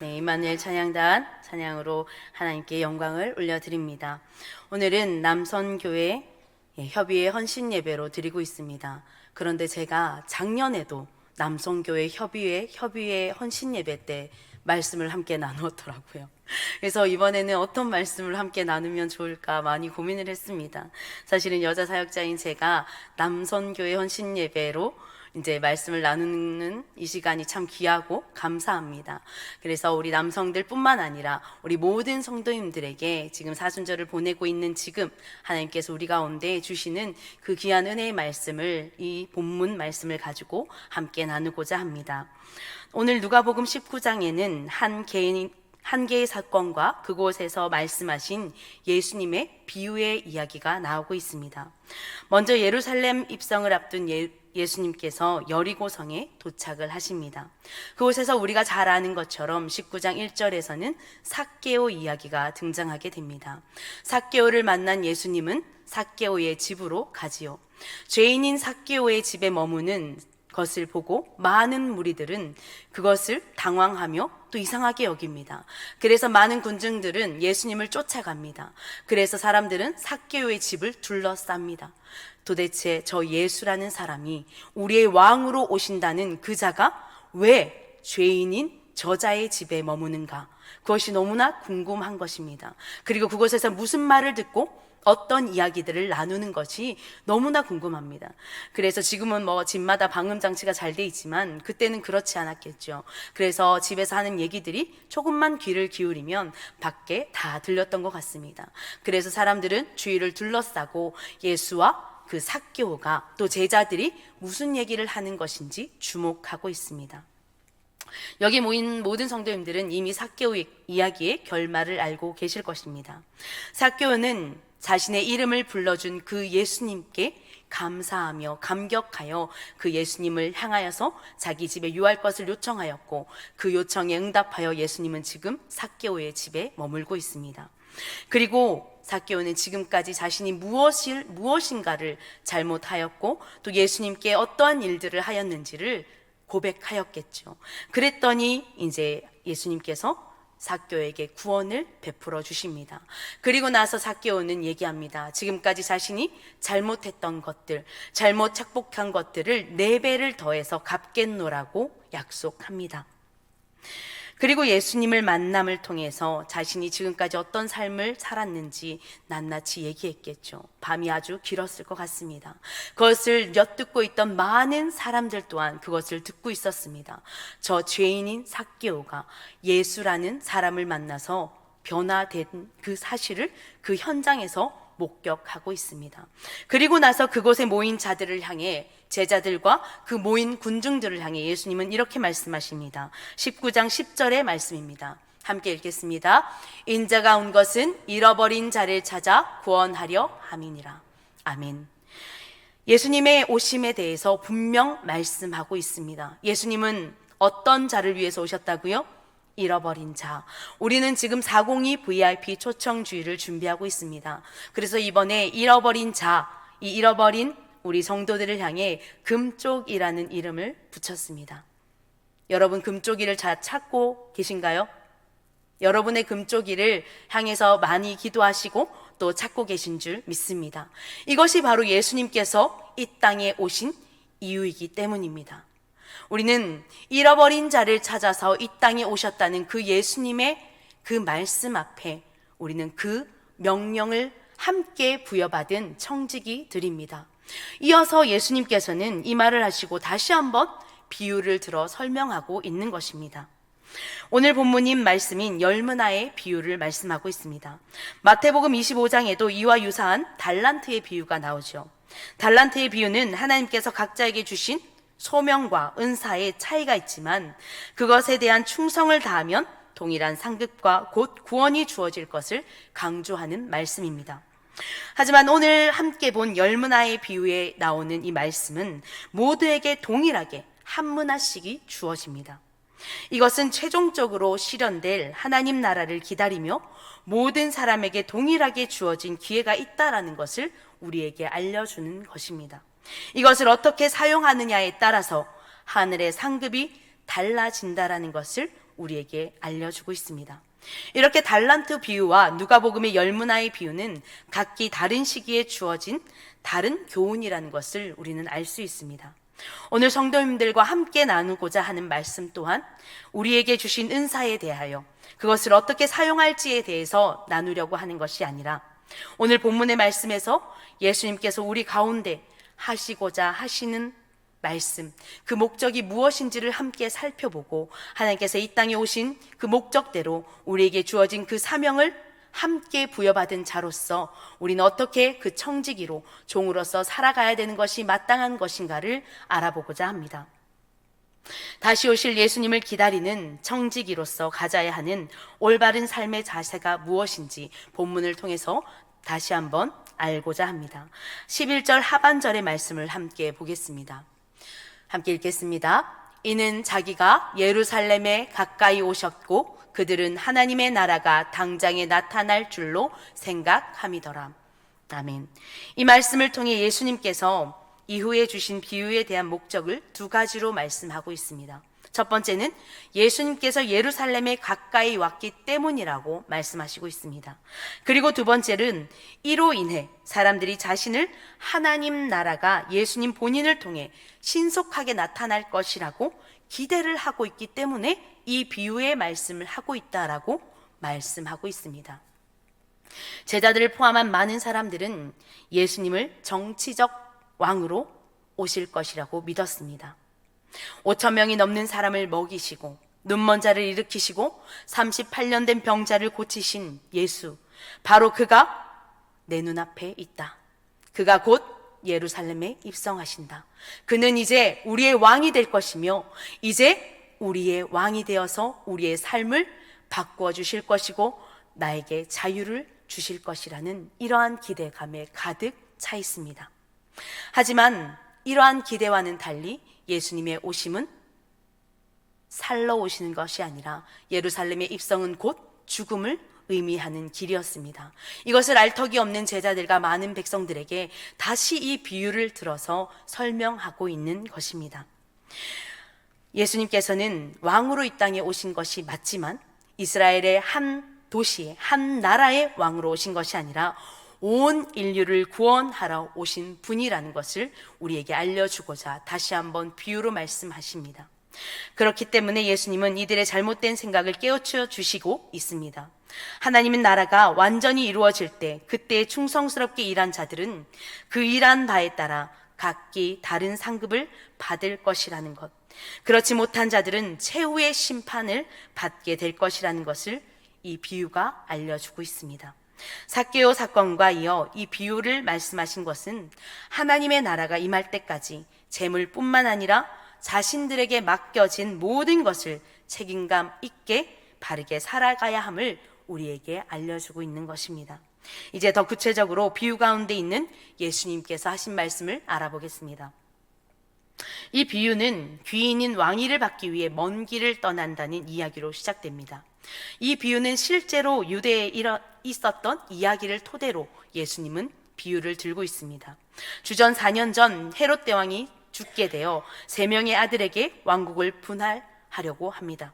네, 임마누엘 찬양단 찬양으로 하나님께 영광을 올려드립니다. 오늘은 남선교회 협의회 헌신 예배로 드리고 있습니다. 그런데 제가 작년에도 남선교회 협의회 헌신 예배 때 말씀을 함께 나누었더라고요. 그래서 이번에는 어떤 말씀을 함께 나누면 좋을까 많이 고민을 했습니다. 사실은 여자 사역자인 제가 남선교회 헌신 예배로 이제 말씀을 나누는 이 시간이 참 귀하고 감사합니다. 그래서 우리 남성들뿐만 아니라 우리 모든 성도님들에게 지금 사순절을 보내고 있는 지금 하나님께서 우리 가운데 주시는 그 귀한 은혜의 말씀을, 이 본문 말씀을 가지고 함께 나누고자 합니다. 오늘 누가복음 19장에는 한 개의 사건과 그곳에서 말씀하신 예수님의 비유의 이야기가 나오고 있습니다. 먼저 예루살렘 입성을 앞둔 예수님께서 여리고성에 도착을 하십니다. 그곳에서 우리가 잘 아는 것처럼 19장 1절에서는 삭개오 이야기가 등장하게 됩니다. 삭개오를 만난 예수님은 삭개오의 집으로 가지요. 죄인인 삭개오의 집에 머무는 것을 보고 많은 무리들은 그것을 당황하며 또 이상하게 여깁니다. 그래서 많은 군중들은 예수님을 쫓아갑니다. 그래서 사람들은 삭개오의 집을 둘러쌉니다. 도대체 저 예수라는 사람이 우리의 왕으로 오신다는 그 자가 왜 죄인인 저자의 집에 머무는가? 그것이 너무나 궁금한 것입니다. 그리고 그곳에서 무슨 말을 듣고 어떤 이야기들을 나누는 것이 너무나 궁금합니다. 그래서 지금은 집마다 방음장치가 잘 돼 있지만 그때는 그렇지 않았겠죠. 그래서 집에서 하는 얘기들이 조금만 귀를 기울이면 밖에 다 들렸던 것 같습니다. 그래서 사람들은 주위를 둘러싸고 예수와 그 삭개오가 또 제자들이 무슨 얘기를 하는 것인지 주목하고 있습니다. 여기 모인 모든 성도님들은 이미 삭개오 이야기의 결말을 알고 계실 것입니다. 삭개오는 자신의 이름을 불러준 그 예수님께 감사하며 감격하여 그 예수님을 향하여서 자기 집에 유할 것을 요청하였고, 그 요청에 응답하여 예수님은 지금 삭개오의 집에 머물고 있습니다. 그리고 삭개오는 지금까지 자신이 무엇인가를 잘못하였고 또 예수님께 어떠한 일들을 하였는지를 고백하였겠죠. 그랬더니 이제 예수님께서 삭개오에게 구원을 베풀어 주십니다. 그리고 나서 삭개오는 얘기합니다. 지금까지 자신이 잘못했던 것들, 잘못 착복한 것들을 4배를 더해서 갚겠노라고 약속합니다. 그리고 예수님을 만남을 통해서 자신이 지금까지 어떤 삶을 살았는지 낱낱이 얘기했겠죠. 밤이 아주 길었을 것 같습니다. 그것을 엿듣고 있던 많은 사람들 또한 그것을 듣고 있었습니다. 저 죄인인 삭개오가 예수라는 사람을 만나서 변화된 그 사실을 그 현장에서 목격하고 있습니다. 그리고 나서 그곳에 모인 자들을 향해, 제자들과 그 모인 군중들을 향해 예수님은 이렇게 말씀하십니다. 19장 10절의 말씀입니다. 함께 읽겠습니다. 인자가 온 것은 잃어버린 자를 찾아 구원하려 함이니라. 아멘. 예수님의 오심에 대해서 분명 말씀하고 있습니다. 예수님은 어떤 자를 위해서 오셨다고요? 잃어버린 자. 우리는 지금 402 VIP 초청주의를 준비하고 있습니다. 그래서 이번에 잃어버린 자, 이 잃어버린 우리 성도들을 향해 금쪽이라는 이름을 붙였습니다. 여러분 금쪽이를 잘 찾고 계신가요? 여러분의 금쪽이를 향해서 많이 기도하시고 또 찾고 계신 줄 믿습니다. 이것이 바로 예수님께서 이 땅에 오신 이유이기 때문입니다. 우리는 잃어버린 자를 찾아서 이 땅에 오셨다는 그 예수님의 그 말씀 앞에 우리는 그 명령을 함께 부여받은 청지기들입니다. 이어서 예수님께서는 이 말을 하시고 다시 한번 비유를 들어 설명하고 있는 것입니다. 오늘 본문인 말씀인 열문화의 비유를 말씀하고 있습니다. 마태복음 25장에도 이와 유사한 달란트의 비유가 나오죠. 달란트의 비유는 하나님께서 각자에게 주신 소명과 은사의 차이가 있지만 그것에 대한 충성을 다하면 동일한 상급과 곧 구원이 주어질 것을 강조하는 말씀입니다. 하지만 오늘 함께 본 열문화의 비유에 나오는 이 말씀은 모두에게 동일하게 한 문화씩이 주어집니다. 이것은 최종적으로 실현될 하나님 나라를 기다리며 모든 사람에게 동일하게 주어진 기회가 있다라는 것을 우리에게 알려주는 것입니다. 이것을 어떻게 사용하느냐에 따라서 하늘의 상급이 달라진다라는 것을 우리에게 알려주고 있습니다. 이렇게 달란트 비유와 누가복음의 10문화의 비유는 각기 다른 시기에 주어진 다른 교훈이라는 것을 우리는 알 수 있습니다. 오늘 성도님들과 함께 나누고자 하는 말씀 또한 우리에게 주신 은사에 대하여 그것을 어떻게 사용할지에 대해서 나누려고 하는 것이 아니라, 오늘 본문의 말씀에서 예수님께서 우리 가운데 하시고자 하시는 말씀, 그 목적이 무엇인지를 함께 살펴보고, 하나님께서 이 땅에 오신 그 목적대로 우리에게 주어진 그 사명을 함께 부여받은 자로서 우리는 어떻게 그 청지기로, 종으로서 살아가야 되는 것이 마땅한 것인가를 알아보고자 합니다. 다시 오실 예수님을 기다리는 청지기로서 가져야 하는 올바른 삶의 자세가 무엇인지 본문을 통해서 다시 한번 알고자 합니다. 11절 하반절의 말씀을 함께 보겠습니다. 함께 읽겠습니다. 이는 자기가 예루살렘에 가까이 오셨고 그들은 하나님의 나라가 당장에 나타날 줄로 생각함이더라. 아멘. 이 말씀을 통해 예수님께서 이후에 주신 비유에 대한 목적을 두 가지로 말씀하고 있습니다. 첫 번째는 예수님께서 예루살렘에 가까이 왔기 때문이라고 말씀하시고 있습니다. 그리고 두 번째는 이로 인해 사람들이 자신을 하나님 나라가 예수님 본인을 통해 신속하게 나타날 것이라고 기대를 하고 있기 때문에 이 비유의 말씀을 하고 있다라고 말씀하고 있습니다. 제자들을 포함한 많은 사람들은 예수님을 정치적 왕으로 오실 것이라고 믿었습니다. 5,000명이 넘는 사람을 먹이시고 눈먼 자를 일으키시고 38년 된 병자를 고치신 예수, 바로 그가 내 눈앞에 있다. 그가 곧 예루살렘에 입성하신다. 그는 이제 우리의 왕이 될 것이며 이제 우리의 왕이 되어서 우리의 삶을 바꾸어 주실 것이고 나에게 자유를 주실 것이라는 이러한 기대감에 가득 차 있습니다. 하지만 이러한 기대와는 달리 예수님의 오심은 살러 오시는 것이 아니라 예루살렘의 입성은 곧 죽음을 의미하는 길이었습니다. 이것을 알 턱이 없는 제자들과 많은 백성들에게 다시 이 비유를 들어서 설명하고 있는 것입니다. 예수님께서는 왕으로 이 땅에 오신 것이 맞지만 이스라엘의 한 도시의 한 나라의 왕으로 오신 것이 아니라 온 인류를 구원하러 오신 분이라는 것을 우리에게 알려주고자 다시 한번 비유로 말씀하십니다. 그렇기 때문에 예수님은 이들의 잘못된 생각을 깨우쳐 주시고 있습니다. 하나님의 나라가 완전히 이루어질 때 그때 충성스럽게 일한 자들은 그 일한 바에 따라 각기 다른 상급을 받을 것이라는 것, 그렇지 못한 자들은 최후의 심판을 받게 될 것이라는 것을 이 비유가 알려주고 있습니다. 삭개오 사건과 이어 이 비유를 말씀하신 것은 하나님의 나라가 임할 때까지 재물뿐만 아니라 자신들에게 맡겨진 모든 것을 책임감 있게 바르게 살아가야 함을 우리에게 알려주고 있는 것입니다. 이제 더 구체적으로 비유 가운데 있는 예수님께서 하신 말씀을 알아보겠습니다. 이 비유는 귀인인 왕위를 받기 위해 먼 길을 떠난다는 이야기로 시작됩니다. 이 비유는 실제로 유대에 있었던 이야기를 토대로 예수님은 비유를 들고 있습니다. 주전 4년 전 헤롯 대왕이 죽게 되어 3명의 아들에게 왕국을 분할하려고 합니다.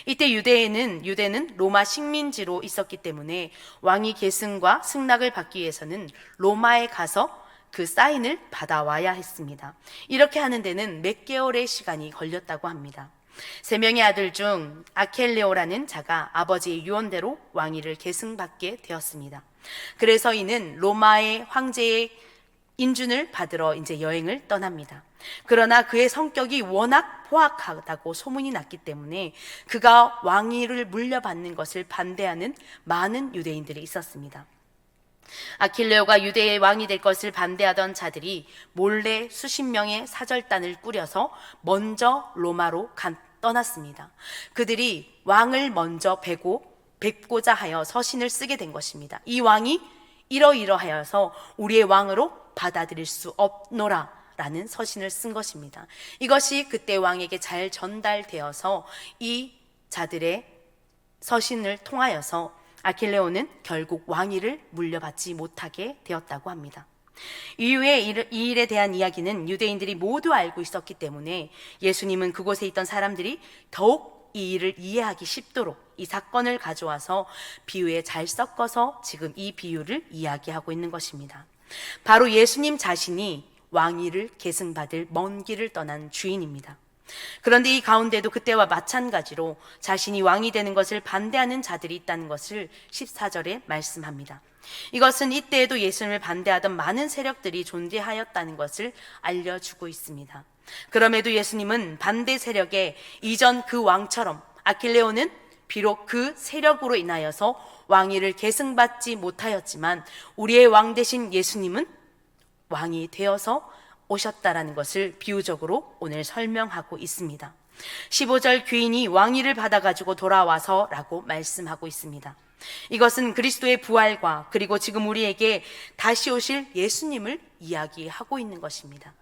이때 유대는 로마 식민지로 있었기 때문에 왕위 계승과 승낙을 받기 위해서는 로마에 가서 그 사인을 받아와야 했습니다. 이렇게 하는 데는 몇 개월의 시간이 걸렸다고 합니다. 3명의 아들 중 아켈레오라는 자가 아버지의 유언대로 왕위를 계승받게 되었습니다. 그래서 이는 로마의 황제의 인준을 받으러 이제 여행을 떠납니다. 그러나 그의 성격이 워낙 포악하다고 소문이 났기 때문에 그가 왕위를 물려받는 것을 반대하는 많은 유대인들이 있었습니다. 아킬레오가 유대의 왕이 될 것을 반대하던 자들이 몰래 수십 명의 사절단을 꾸려서 먼저 로마로 떠났습니다. 그들이 왕을 먼저 뵙고자 하여 서신을 쓰게 된 것입니다. 이 왕이 이러이러하여서 우리의 왕으로 받아들일 수 없노라 라는 서신을 쓴 것입니다. 이것이 그때 왕에게 잘 전달되어서 이 자들의 서신을 통하여서 아킬레오는 결국 왕위를 물려받지 못하게 되었다고 합니다. 이후에 이 일에 대한 이야기는 유대인들이 모두 알고 있었기 때문에 예수님은 그곳에 있던 사람들이 더욱 이 일을 이해하기 쉽도록 이 사건을 가져와서 비유에 잘 섞어서 지금 이 비유를 이야기하고 있는 것입니다. 바로 예수님 자신이 왕위를 계승받을 먼 길을 떠난 주인입니다. 그런데 이 가운데도 그때와 마찬가지로 자신이 왕이 되는 것을 반대하는 자들이 있다는 것을 14절에 말씀합니다. 이것은 이때에도 예수님을 반대하던 많은 세력들이 존재하였다는 것을 알려주고 있습니다. 그럼에도 예수님은 반대 세력의 이전 그 왕처럼 아킬레오는 비록 그 세력으로 인하여서 왕위를 계승받지 못하였지만 우리의 왕 되신 예수님은 왕이 되어서 오셨다라는 것을 비유적으로 오늘 설명하고 있습니다. 15절 귀인이 왕위를 받아가지고 돌아와서 라고 말씀하고 있습니다. 이것은 그리스도의 부활과 그리고 지금 우리에게 다시 오실 예수님을 이야기하고 있는 것입니다.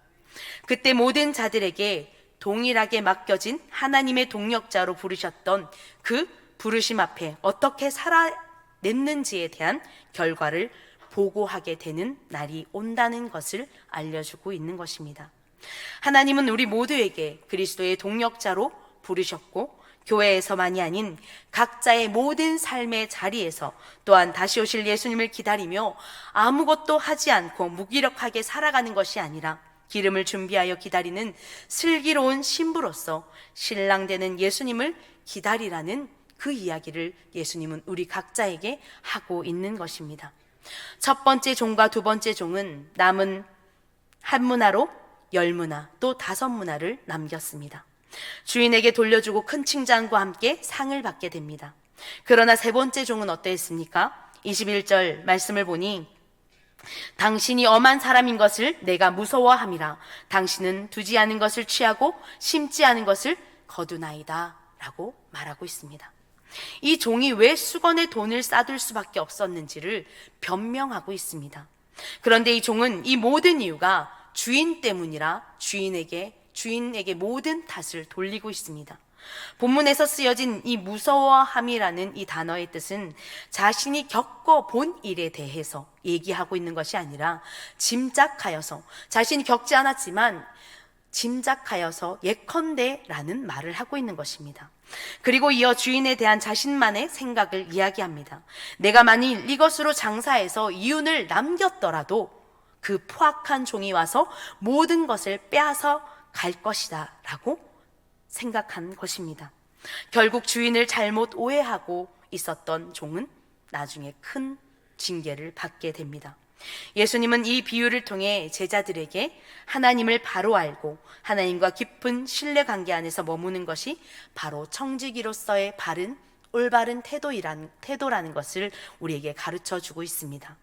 그때 모든 자들에게 동일하게 맡겨진 하나님의 동력자로 부르셨던 그 부르심 앞에 어떻게 살아냈는지에 대한 결과를 보고하게 되는 날이 온다는 것을 알려주고 있는 것입니다. 하나님은 우리 모두에게 그리스도의 동력자로 부르셨고 교회에서만이 아닌 각자의 모든 삶의 자리에서 또한 다시 오실 예수님을 기다리며 아무것도 하지 않고 무기력하게 살아가는 것이 아니라 기름을 준비하여 기다리는 슬기로운 신부로서 신랑 되는 예수님을 기다리라는 그 이야기를 예수님은 우리 각자에게 하고 있는 것입니다. 첫 번째 종과 두 번째 종은 남은 한 문화로 10문화 또 5문화를 남겼습니다. 주인에게 돌려주고 큰 칭찬과 함께 상을 받게 됩니다. 그러나 세 번째 종은 어떠했습니까? 21절 말씀을 보니 당신이 엄한 사람인 것을 내가 무서워함이라 당신은 두지 않은 것을 취하고 심지 않은 것을 거두나이다 라고 말하고 있습니다. 이 종이 왜 수건에 돈을 싸둘 수밖에 없었는지를 변명하고 있습니다. 그런데 이 종은 이 모든 이유가 주인 때문이라 주인에게 모든 탓을 돌리고 있습니다. 본문에서 쓰여진 이 무서워함이라는 이 단어의 뜻은 자신이 겪어본 일에 대해서 얘기하고 있는 것이 아니라 짐작하여서, 자신이 겪지 않았지만 짐작하여서 예컨대라는 말을 하고 있는 것입니다. 그리고 이어 주인에 대한 자신만의 생각을 이야기합니다. 내가 만일 이것으로 장사해서 이윤을 남겼더라도 그 포악한 종이 와서 모든 것을 빼앗아 갈 것이다 라고 생각한 것입니다. 결국 주인을 잘못 오해하고 있었던 종은 나중에 큰 징계를 받게 됩니다. 예수님은 이 비유를 통해 제자들에게 하나님을 바로 알고 하나님과 깊은 신뢰관계 안에서 머무는 것이 바로 청지기로서의 올바른 태도라는 것을 우리에게 가르쳐주고 있습니다.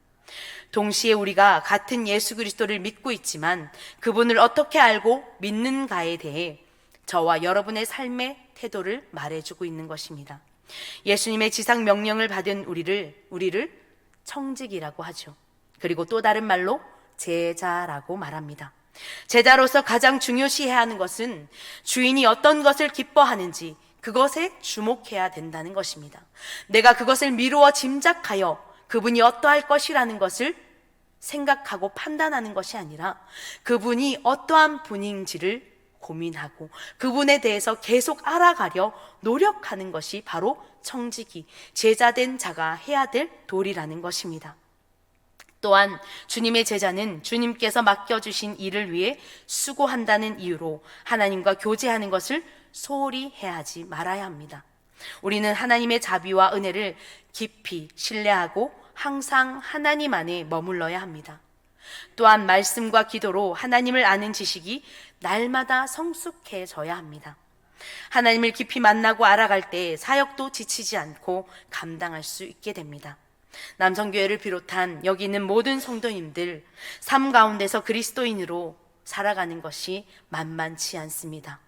동시에 우리가 같은 예수 그리스도를 믿고 있지만 그분을 어떻게 알고 믿는가에 대해 저와 여러분의 삶의 태도를 말해주고 있는 것입니다. 예수님의 지상 명령을 받은 우리를 청직이라고 하죠. 그리고 또 다른 말로 제자라고 말합니다. 제자로서 가장 중요시해야 하는 것은 주인이 어떤 것을 기뻐하는지 그것에 주목해야 된다는 것입니다. 내가 그것을 미루어 짐작하여 그분이 어떠할 것이라는 것을 생각하고 판단하는 것이 아니라 그분이 어떠한 분인지를 고민하고 그분에 대해서 계속 알아가려 노력하는 것이 바로 청지기, 제자된 자가 해야 될 도리라는 것입니다. 또한 주님의 제자는 주님께서 맡겨주신 일을 위해 수고한다는 이유로 하나님과 교제하는 것을 소홀히 해하지 말아야 합니다. 우리는 하나님의 자비와 은혜를 깊이 신뢰하고 항상 하나님 안에 머물러야 합니다. 또한 말씀과 기도로 하나님을 아는 지식이 날마다 성숙해져야 합니다. 하나님을 깊이 만나고 알아갈 때 사역도 지치지 않고 감당할 수 있게 됩니다. 남성교회를 비롯한 여기 있는 모든 성도님들, 삶 가운데서 그리스도인으로 살아가는 것이 만만치 않습니다.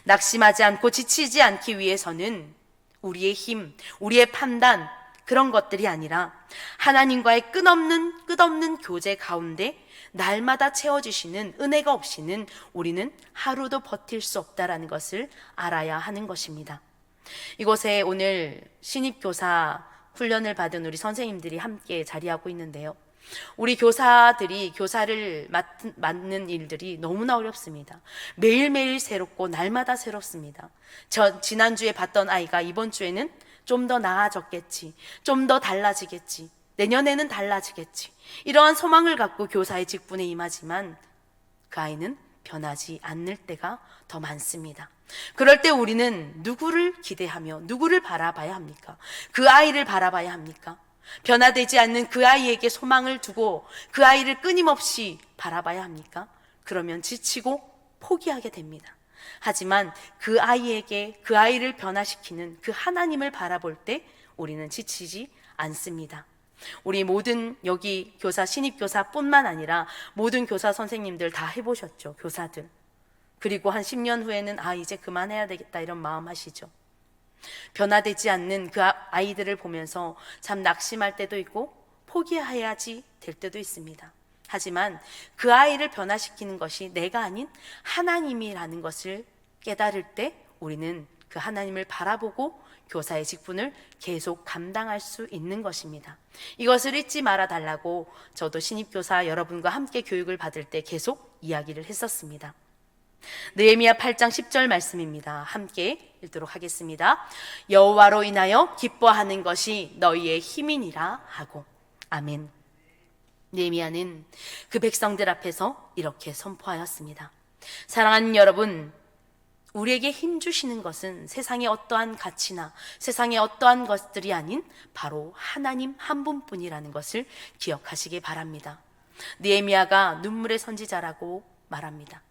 낙심하지 않고 지치지 않기 위해서는 우리의 힘, 우리의 판단, 그런 것들이 아니라 하나님과의 끝없는 교제 가운데 날마다 채워주시는 은혜가 없이는 우리는 하루도 버틸 수 없다라는 것을 알아야 하는 것입니다. 이곳에 오늘 신입교사 훈련을 받은 우리 선생님들이 함께 자리하고 있는데요. 우리 교사들이 교사를 맡는 일들이 너무나 어렵습니다. 매일매일 새롭고 날마다 새롭습니다. 지난주에 봤던 아이가 이번 주에는 좀 더 나아졌겠지, 좀 더 달라지겠지, 내년에는 달라지겠지, 이러한 소망을 갖고 교사의 직분에 임하지만 그 아이는 변하지 않을 때가 더 많습니다. 그럴 때 우리는 누구를 기대하며 누구를 바라봐야 합니까? 그 아이를 바라봐야 합니까? 변화되지 않는 그 아이에게 소망을 두고 그 아이를 끊임없이 바라봐야 합니까? 그러면 지치고 포기하게 됩니다. 하지만 그 아이에게, 그 아이를 변화시키는 그 하나님을 바라볼 때 우리는 지치지 않습니다. 우리 모든 여기 교사, 신입교사뿐만 아니라 모든 교사 선생님들 다 해보셨죠, 교사들. 그리고 한 10년 후에는 이제 그만해야 되겠다 이런 마음 하시죠. 변화되지 않는 그 아이들을 보면서 참 낙심할 때도 있고 포기해야지 될 때도 있습니다. 하지만 그 아이를 변화시키는 것이 내가 아닌 하나님이라는 것을 깨달을 때 우리는 그 하나님을 바라보고 교사의 직분을 계속 감당할 수 있는 것입니다. 이것을 잊지 말아 달라고 저도 신입교사 여러분과 함께 교육을 받을 때 계속 이야기를 했었습니다. 느헤미야 8장 10절 말씀입니다. 함께 읽도록 하겠습니다. 여호와로 인하여 기뻐하는 것이 너희의 힘이니라 하고. 아멘. 느헤미야는 그 백성들 앞에서 이렇게 선포하였습니다. 사랑하는 여러분, 우리에게 힘 주시는 것은 세상의 어떠한 가치나 세상의 어떠한 것들이 아닌 바로 하나님 한 분뿐이라는 것을 기억하시기 바랍니다. 느헤미야가 눈물의 선지자라고 말합니다.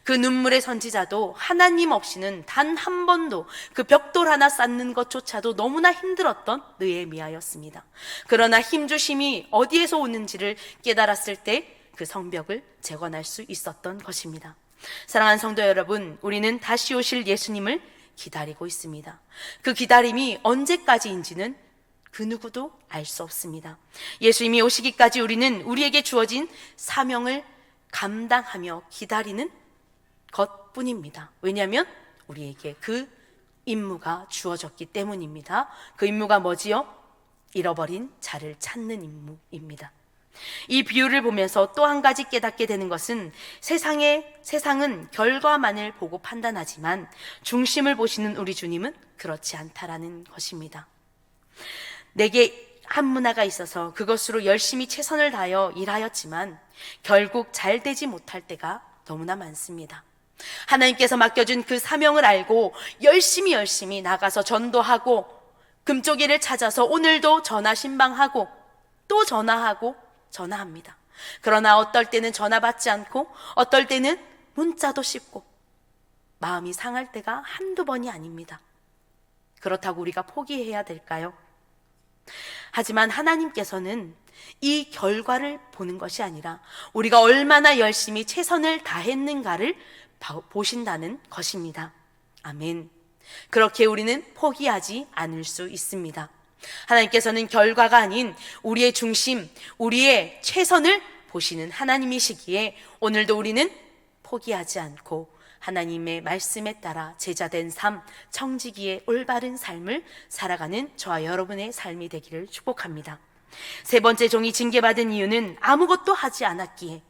그 눈물의 선지자도 하나님 없이는 단 한 번도 그 벽돌 하나 쌓는 것조차도 너무나 힘들었던 느헤미야였습니다. 그러나 힘주심이 어디에서 오는지를 깨달았을 때 그 성벽을 재건할 수 있었던 것입니다. 사랑하는 성도 여러분, 우리는 다시 오실 예수님을 기다리고 있습니다. 그 기다림이 언제까지인지는 그 누구도 알 수 없습니다. 예수님이 오시기까지 우리는 우리에게 주어진 사명을 감당하며 기다리는 것뿐입니다. 왜냐하면 우리에게 그 임무가 주어졌기 때문입니다. 그 임무가 뭐지요? 잃어버린 자를 찾는 임무입니다. 이 비유를 보면서 또 한 가지 깨닫게 되는 것은 세상은 결과만을 보고 판단하지만 중심을 보시는 우리 주님은 그렇지 않다라는 것입니다. 내게 한 문화가 있어서 그것으로 열심히 최선을 다하여 일하였지만 결국 잘 되지 못할 때가 너무나 많습니다. 하나님께서 맡겨준 그 사명을 알고 열심히 나가서 전도하고 금쪽이를 찾아서 오늘도 전화 신방하고 또 전화합니다. 그러나 어떨 때는 전화 받지 않고 어떨 때는 문자도 씹고 마음이 상할 때가 한두 번이 아닙니다. 그렇다고 우리가 포기해야 될까요? 하지만 하나님께서는 이 결과를 보는 것이 아니라 우리가 얼마나 열심히 최선을 다했는가를 보신다는 것입니다. 아멘. 그렇게 우리는 포기하지 않을 수 있습니다. 하나님께서는 결과가 아닌 우리의 중심, 우리의 최선을 보시는 하나님이시기에 오늘도 우리는 포기하지 않고 하나님의 말씀에 따라 제자된 삶, 청지기의 올바른 삶을 살아가는 저와 여러분의 삶이 되기를 축복합니다. 세 번째 종이 징계받은 이유는 아무것도 하지 않았기에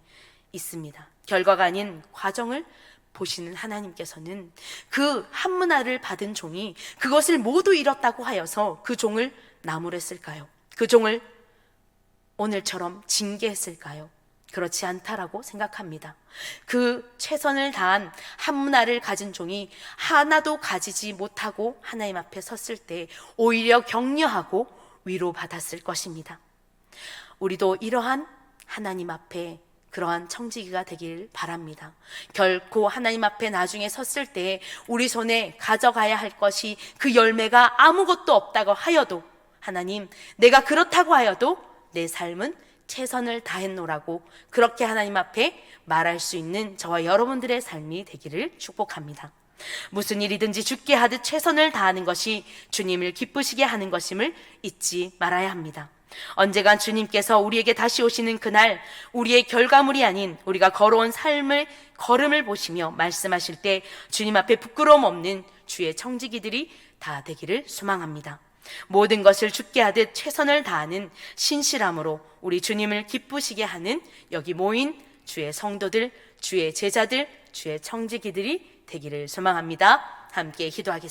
있습니다. 결과가 아닌 과정을 보시는 하나님께서는 그 한 문화를 받은 종이 그것을 모두 잃었다고 하여서 그 종을 나무랬을까요? 그 종을 오늘처럼 징계했을까요? 그렇지 않다라고 생각합니다. 그 최선을 다한 한 문화를 가진 종이 하나도 가지지 못하고 하나님 앞에 섰을 때 오히려 격려하고 위로받았을 것입니다. 우리도 이러한 하나님 앞에 그러한 청지기가 되길 바랍니다. 결코 하나님 앞에 나중에 섰을 때 우리 손에 가져가야 할 것이 그 열매가 아무것도 없다고 하여도 하나님, 내가 그렇다고 하여도 내 삶은 최선을 다했노라고 그렇게 하나님 앞에 말할 수 있는 저와 여러분들의 삶이 되기를 축복합니다. 무슨 일이든지 주께 하듯 최선을 다하는 것이 주님을 기쁘시게 하는 것임을 잊지 말아야 합니다. 언젠간 주님께서 우리에게 다시 오시는 그날 우리의 결과물이 아닌 우리가 걸어온 삶의 걸음을 보시며 말씀하실 때 주님 앞에 부끄러움 없는 주의 청지기들이 다 되기를 소망합니다. 모든 것을 주께 하듯 최선을 다하는 신실함으로 우리 주님을 기쁘시게 하는 여기 모인 주의 성도들, 주의 제자들, 주의 청지기들이 되기를 소망합니다. 함께 기도하겠습니다.